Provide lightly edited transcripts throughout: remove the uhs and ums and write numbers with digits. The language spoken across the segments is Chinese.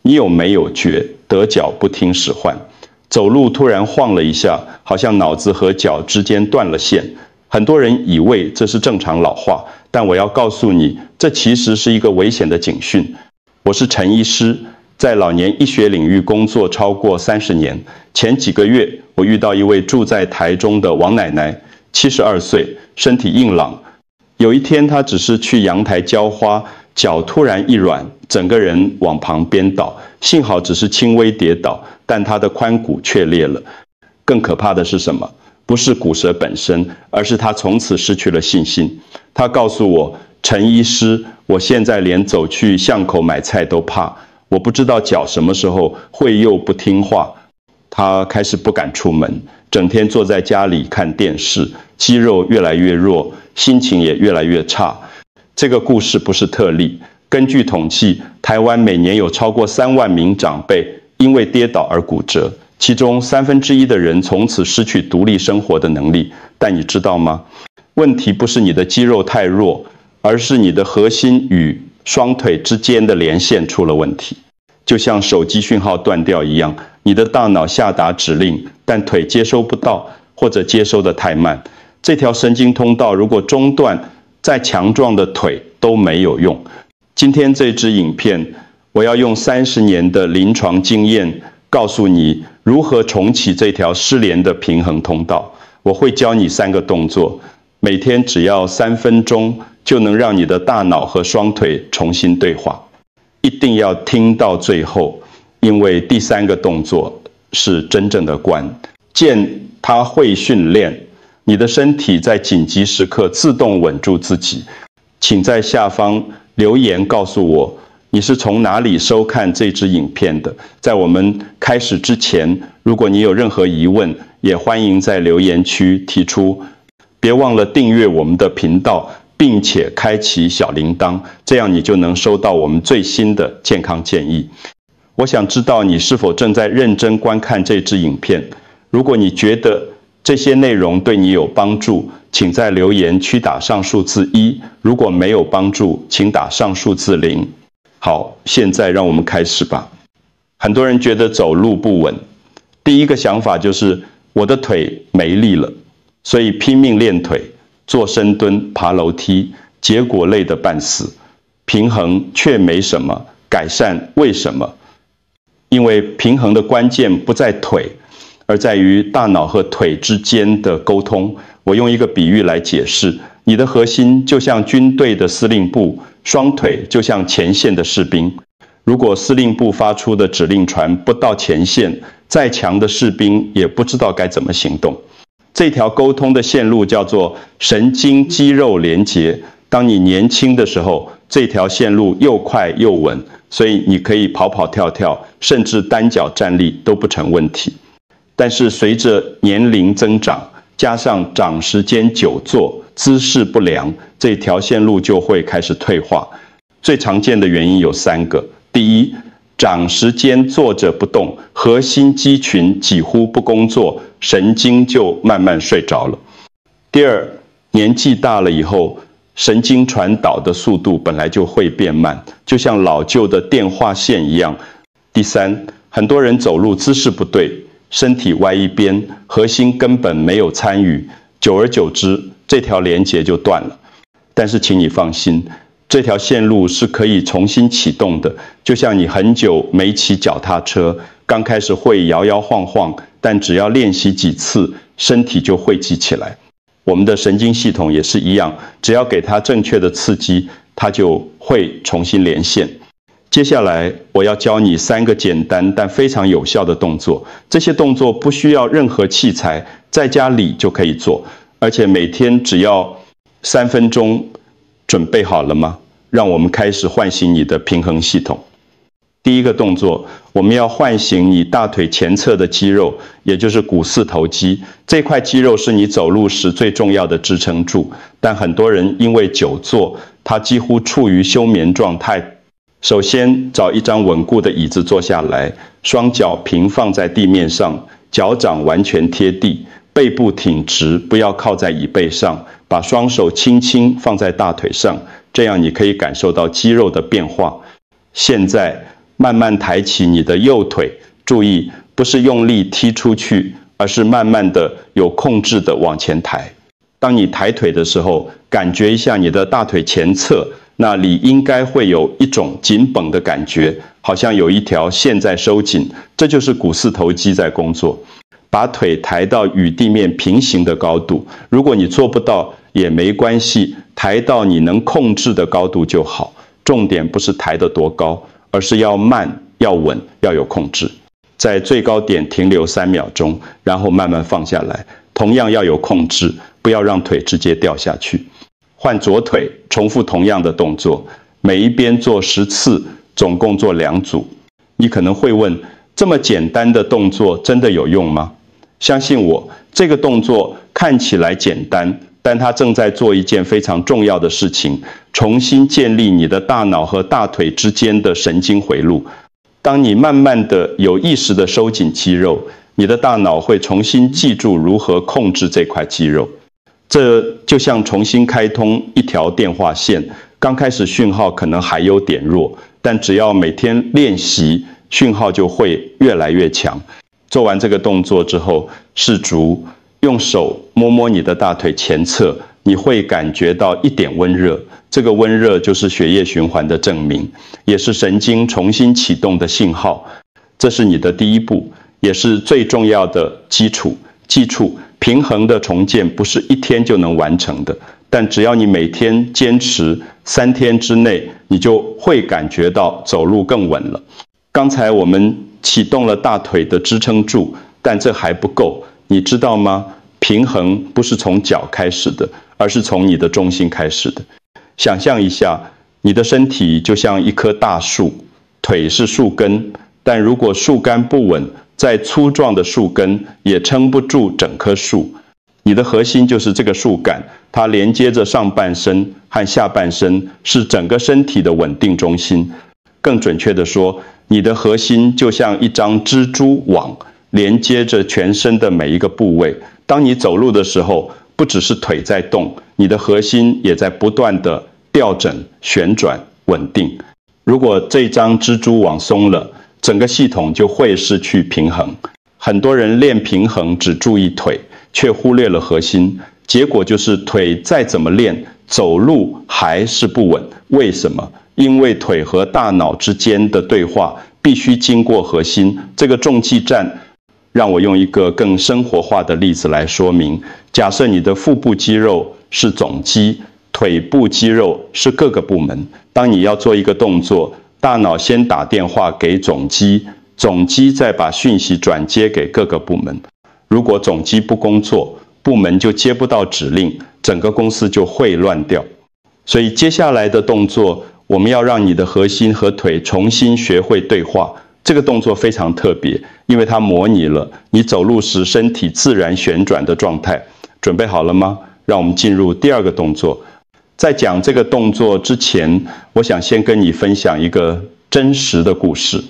你有没有觉得脚不听使唤？走路突然晃了一下，好像脑子和脚之间断了线。很多人以为这是正常老化，但我要告诉你，这其实是一个危险的警讯。我是陈医师，在老年医学领域工作超过30年。前几个月，我遇到一位住在台中的王奶奶，72岁，身体硬朗。有一天，她只是去阳台浇花，脚突然一软，整个人往旁边倒。幸好只是轻微跌倒，但她的髋骨却裂了。更可怕的是什么？不是骨折本身，而是她从此失去了信心。她告诉我：“陈医师，我现在连走去巷口买菜都怕，我不知道脚什么时候会又不听话。”她开始不敢出门，整天坐在家里看电视，肌肉越来越弱，心情也越来越差。这个故事不是特例。根据统计，台湾每年有超过3万名长辈因为跌倒而骨折，其中1/3的人从此失去独立生活的能力。但你知道吗？问题不是你的肌肉太弱，而是你的核心与双腿之间的连线出了问题。就像手机讯号断掉一样，你的大脑下达指令，但腿接收不到，或者接收得太慢。这条神经通道如果中断，再强壮的腿都没有用。今天这支影片，我要用30年的临床经验，告诉你如何重启这条失联的平衡通道。我会教你3个动作，每天只要3分钟，就能让你的大脑和双腿重新对话。一定要听到最后，因为第3个动作是真正的关键，它会训练你的身体在紧急时刻自动稳住自己。请在下方留言告诉我，你是从哪里收看这支影片的。在我们开始之前，如果你有任何疑问，也欢迎在留言区提出。别忘了订阅我们的频道，并且开启小铃铛，这样你就能收到我们最新的健康建议。我想知道你是否正在认真观看这支影片。如果你觉得这些内容对你有帮助，请在留言区打上数字1，如果没有帮助，请打上数字0。好，现在让我们开始吧。很多人觉得走路不稳，第一个想法就是我的腿没力了，所以拼命练腿，做深蹲、爬楼梯，结果累得半死，平衡却没什么改善。为什么？因为平衡的关键不在腿，而在于大脑和腿之间的沟通。我用一个比喻来解释，你的核心就像军队的司令部，双腿就像前线的士兵。如果司令部发出的指令传不到前线，再强的士兵也不知道该怎么行动。这条沟通的线路叫做神经肌肉连结。当你年轻的时候，这条线路又快又稳，所以你可以跑跑跳跳，甚至单脚站立都不成问题。但是随着年龄增长，加上长时间久坐，姿势不良，这条线路就会开始退化。最常见的原因有3个。第一，长时间坐着不动，核心肌群几乎不工作，神经就慢慢睡着了。第二，年纪大了以后，神经传导的速度本来就会变慢，就像老旧的电话线一样。第三，很多人走路姿势不对，身体歪一边，核心根本没有参与，久而久之，这条连结就断了。但是请你放心，这条线路是可以重新启动的，就像你很久没骑脚踏车，刚开始会摇摇晃晃，但只要练习几次，身体就会记起来。我们的神经系统也是一样，只要给它正确的刺激，它就会重新连线。接下来我要教你3个简单但非常有效的动作，这些动作不需要任何器材，在家里就可以做，而且每天只要3分钟。准备好了吗？让我们开始唤醒你的平衡系统。第一个动作，我们要唤醒你大腿前侧的肌肉，也就是股四头肌。这块肌肉是你走路时最重要的支撑柱，但很多人因为久坐，它几乎处于休眠状态。首先，找一张稳固的椅子坐下来，双脚平放在地面上，脚掌完全贴地，背部挺直，不要靠在椅背上。把双手轻轻放在大腿上，这样你可以感受到肌肉的变化。现在慢慢抬起你的右腿，注意，不是用力踢出去，而是慢慢的有控制的往前抬。当你抬腿的时候，感觉一下你的大腿前侧，那里应该会有一种紧绷的感觉，好像有一条线在收紧，这就是股四头肌在工作。把腿抬到与地面平行的高度，如果你做不到也没关系，抬到你能控制的高度就好。重点不是抬得多高，而是要慢、要稳、要有控制。在最高点停留3秒钟，然后慢慢放下来，同样要有控制，不要让腿直接掉下去。换左腿，重复同样的动作，每一边做10次，总共做2组。你可能会问，这么简单的动作真的有用吗？相信我，这个动作看起来简单，但它正在做一件非常重要的事情，重新建立你的大脑和大腿之间的神经回路。当你慢慢的有意识的收紧肌肉，你的大脑会重新记住如何控制这块肌肉。这就像重新开通一条电话线，刚开始讯号可能还有点弱，但只要每天练习，讯号就会越来越强。做完这个动作之后，试足用手摸摸你的大腿前侧，你会感觉到一点温热，这个温热就是血液循环的证明，也是神经重新启动的信号。这是你的第一步，也是最重要的基础。记住，平衡的重建不是1天就能完成的，但只要你每天坚持3天之内，你就会感觉到走路更稳了。刚才我们启动了大腿的支撑柱，但这还不够，你知道吗？平衡不是从脚开始的，而是从你的中心开始的。想象一下，你的身体就像一棵大树，腿是树根，但如果树干不稳，再粗壮的树根也撑不住整棵树。你的核心就是这个树干，它连接着上半身和下半身，是整个身体的稳定中心。更准确地说，你的核心就像一张蜘蛛网，连接着全身的每一个部位。当你走路的时候，不只是腿在动，你的核心也在不断的调整、旋转、稳定。如果这张蜘蛛网松了，整个系统就会失去平衡。很多人练平衡只注意腿，却忽略了核心，结果就是腿再怎么练，走路还是不稳。为什么？因为腿和大脑之间的对话必须经过核心。这个中继站，让我用一个更生活化的例子来说明。假设你的腹部肌肉是总肌，腿部肌肉是各个部门。当你要做一个动作，大脑先打电话给总肌，总肌再把讯息转接给各个部门。如果总肌不工作，部门就接不到指令，整个公司就会乱掉。所以接下来的动作，我们要让你的核心和腿重新学会对话。这个动作非常特别，因为它模拟了你走路时身体自然旋转的状态。准备好了吗？让我们进入第2个动作。在讲这个动作之前，我想先跟你分享一个真实的故事。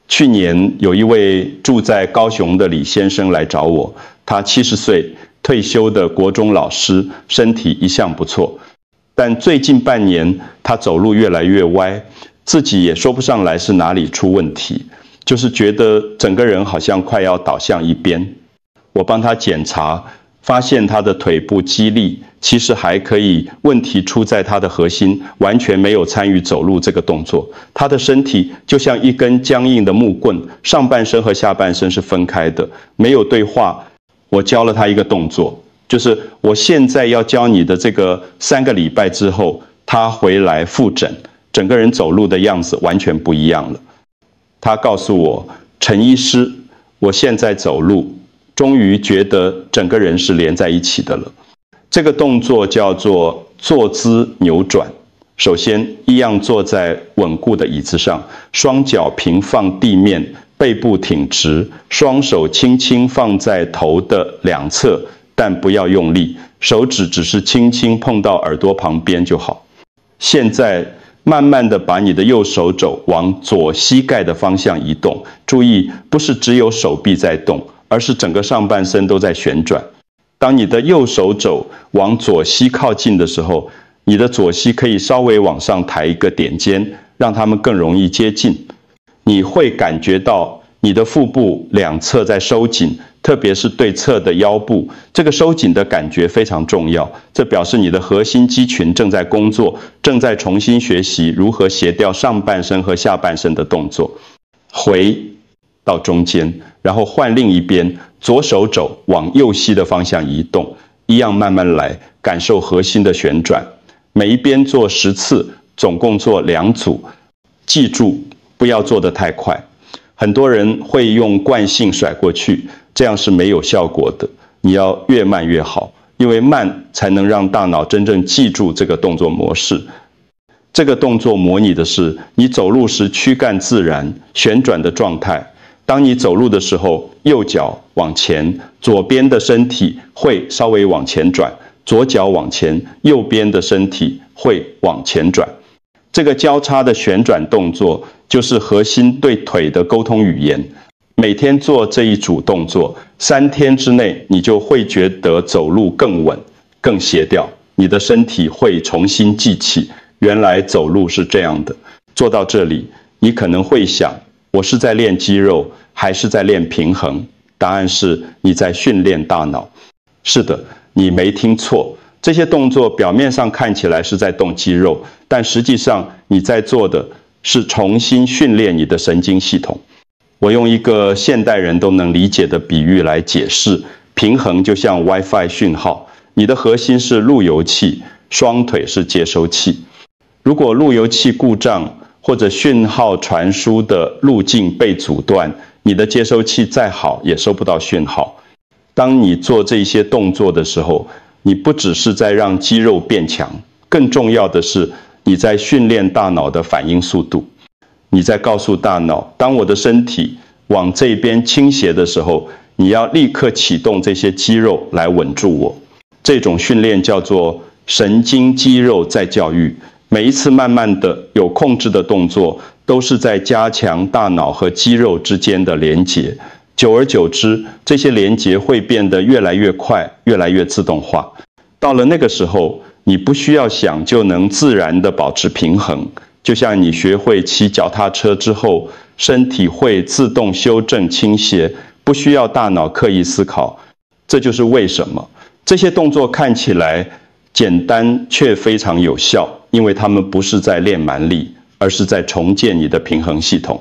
去年有一位住在高雄的李先生来找我，他70岁，退休的国中老师，身体一向不错。但最近半年，他走路越来越歪，自己也说不上来是哪里出问题，就是觉得整个人好像快要倒向一边。我帮他检查，发现他的腿部肌力其实还可以，问题出在他的核心，完全没有参与走路这个动作。他的身体就像一根僵硬的木棍，上半身和下半身是分开的，没有对话。我教了他一个动作，就是我现在要教你的这个3个礼拜之后，他回来复诊，整个人走路的样子完全不一样了。他告诉我，陈医师，我现在走路终于觉得整个人是连在一起的了。这个动作叫做坐姿扭转。首先，一样坐在稳固的椅子上，双脚平放地面，背部挺直，双手轻轻放在头的2侧，但不要用力，手指只是轻轻碰到耳朵旁边就好。现在慢慢的把你的右手肘往左膝盖的方向移动，注意，不是只有手臂在动，而是整个上半身都在旋转。当你的右手肘往左膝靠近的时候，你的左膝可以稍微往上抬一个点尖，让它们更容易接近。你会感觉到你的腹部两侧在收紧，特别是对侧的腰部，这个收紧的感觉非常重要。这表示你的核心肌群正在工作，正在重新学习如何协调上半身和下半身的动作。回到中间，然后换另一边，左手肘往右膝的方向移动，一样慢慢来，感受核心的旋转。每一边做10次，总共做2组。记住，不要做得太快。很多人会用惯性甩过去，这样是没有效果的。你要越慢越好，因为慢才能让大脑真正记住这个动作模式。这个动作模拟的是你走路时躯干自然旋转的状态。当你走路的时候，右脚往前，左边的身体会稍微往前转，左脚往前，右边的身体会往前转。这个交叉的旋转动作就是核心对腿的沟通语言。每天做这一组动作，3天之内，你就会觉得走路更稳、更协调。你的身体会重新记起，原来走路是这样的。做到这里，你可能会想，我是在练肌肉，还是在练平衡？答案是你在训练大脑。是的，你没听错。这些动作表面上看起来是在动肌肉，但实际上你在做的是重新训练你的神经系统。我用一个现代人都能理解的比喻来解释，平衡就像 WiFi 讯号，你的核心是路由器，双腿是接收器。如果路由器故障，或者讯号传输的路径被阻断，你的接收器再好也收不到讯号。当你做这些动作的时候，你不只是在让肌肉变强，更重要的是你在训练大脑的反应速度。你在告诉大脑，当我的身体往这边倾斜的时候，你要立刻启动这些肌肉来稳住我。这种训练叫做神经肌肉再教育。每一次慢慢的有控制的动作，都是在加强大脑和肌肉之间的连结。久而久之，这些连结会变得越来越快，越来越自动化。到了那个时候，你不需要想就能自然地保持平衡，就像你学会骑脚踏车之后，身体会自动修正倾斜，不需要大脑刻意思考。这就是为什么这些动作看起来简单却非常有效，因为它们不是在练蛮力，而是在重建你的平衡系统。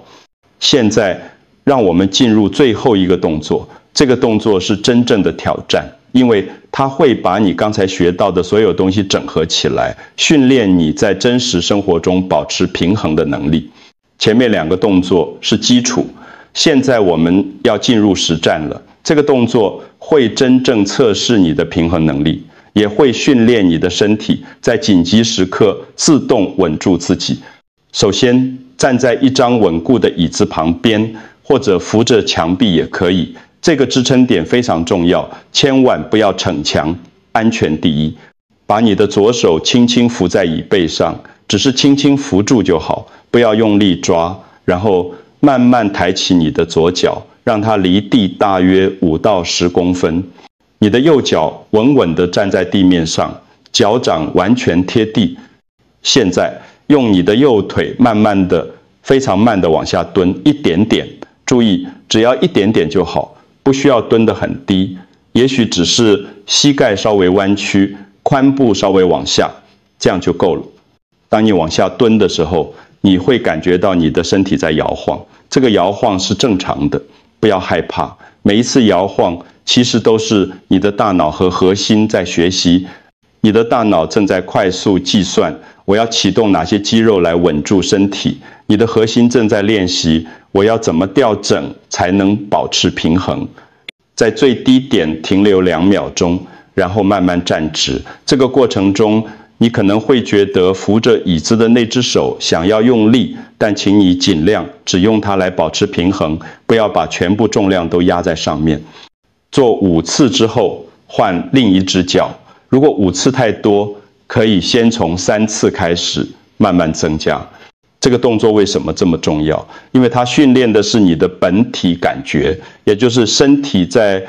现在让我们进入最后一个动作，这个动作是真正的挑战，因为它会把你刚才学到的所有东西整合起来，训练你在真实生活中保持平衡的能力。前面2个动作是基础，现在我们要进入实战了。这个动作会真正测试你的平衡能力，也会训练你的身体在紧急时刻自动稳住自己。首先，站在一张稳固的椅子旁边，或者扶着墙壁也可以。这个支撑点非常重要，千万不要逞强，安全第一。把你的左手轻轻扶在椅背上，只是轻轻扶住就好，不要用力抓。然后慢慢抬起你的左脚，让它离地大约5到10公分。你的右脚稳稳地站在地面上，脚掌完全贴地。现在用你的右腿慢慢的、非常慢的往下蹲一点点，注意，只要一点点就好，不需要蹲得很低，也许只是膝盖稍微弯曲，髋部稍微往下，这样就够了。当你往下蹲的时候，你会感觉到你的身体在摇晃，这个摇晃是正常的，不要害怕。每一次摇晃其实都是你的大脑和核心在学习，你的大脑正在快速计算我要启动哪些肌肉来稳住身体，你的核心正在练习我要怎么调整才能保持平衡。在最低点停留2秒钟，然后慢慢站直。这个过程中你可能会觉得扶着椅子的那只手想要用力，但请你尽量只用它来保持平衡，不要把全部重量都压在上面。做5次之后换另一只脚，如果5次太多，可以先从3次开始慢慢增加。这个动作为什么这么重要？因为它训练的是你的本体感觉，也就是身体在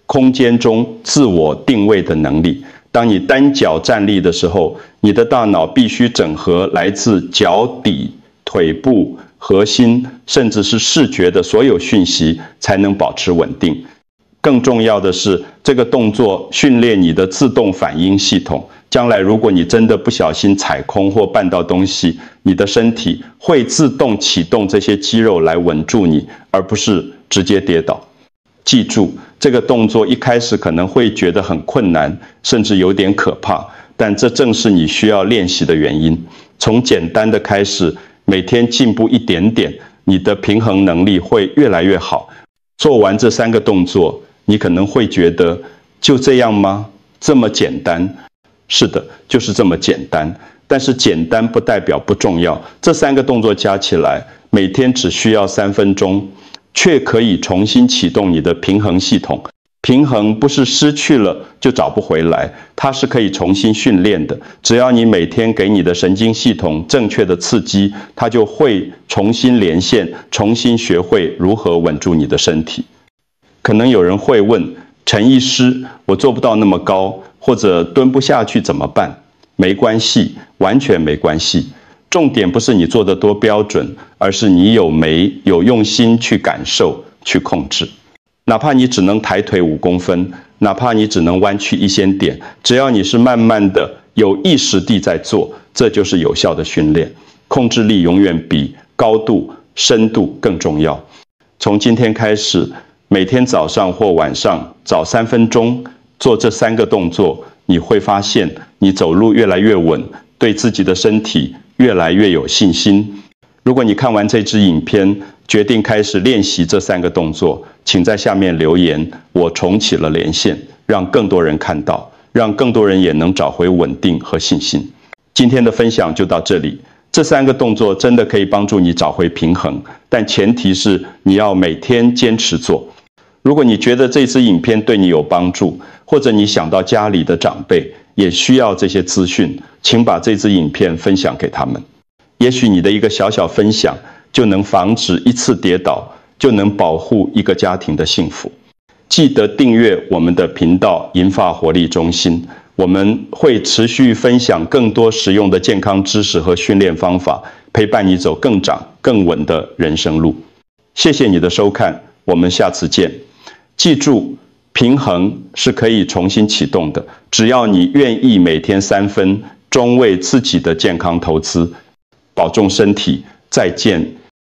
空间中自我定位的能力。当你单脚站立的时候，你的大脑必须整合来自脚底、腿部、核心，甚至是视觉的所有讯息才能保持稳定。更重要的是，这个动作训练你的自动反应系统。将来如果你真的不小心踩空或绊到东西，你的身体会自动启动这些肌肉来稳住你，而不是直接跌倒。记住，这个动作一开始可能会觉得很困难，甚至有点可怕，但这正是你需要练习的原因。从简单的开始，每天进步一点点，你的平衡能力会越来越好。做完这3个动作，你可能会觉得，就这样吗？这么简单？是的，就是这么简单。但是简单不代表不重要。这3个动作加起来，每天只需要3分钟，却可以重新启动你的平衡系统。平衡不是失去了就找不回来，它是可以重新训练的。只要你每天给你的神经系统正确的刺激，它就会重新连线，重新学会如何稳住你的身体。可能有人会问，陈医师，我做不到那么高，或者蹲不下去怎么办？没关系，完全没关系。重点不是你做得多标准，而是你有没有用心去感受、去控制。哪怕你只能抬腿5公分，哪怕你只能弯曲1线点，只要你是慢慢的、有意识地在做，这就是有效的训练。控制力永远比高度、深度更重要。从今天开始，每天早上或晚上早3分钟做这3个动作，你会发现你走路越来越稳，对自己的身体越来越有信心。如果你看完这支影片，决定开始练习这3个动作，请在下面留言，我重启了连线，让更多人看到，让更多人也能找回稳定和信心。今天的分享就到这里。这3个动作真的可以帮助你找回平衡，但前提是你要每天坚持做。如果你觉得这支影片对你有帮助，或者你想到家里的长辈也需要这些资讯，请把这支影片分享给他们。也许你的一个小小分享就能防止一次跌倒，就能保护一个家庭的幸福。记得订阅我们的频道银发活力中心，我们会持续分享更多实用的健康知识和训练方法，陪伴你走更长更稳的人生路。谢谢你的收看，我们下次见。记住，平衡是可以重新启动的，只要你愿意每天3分钟为自己的健康投资。保重身体，再见。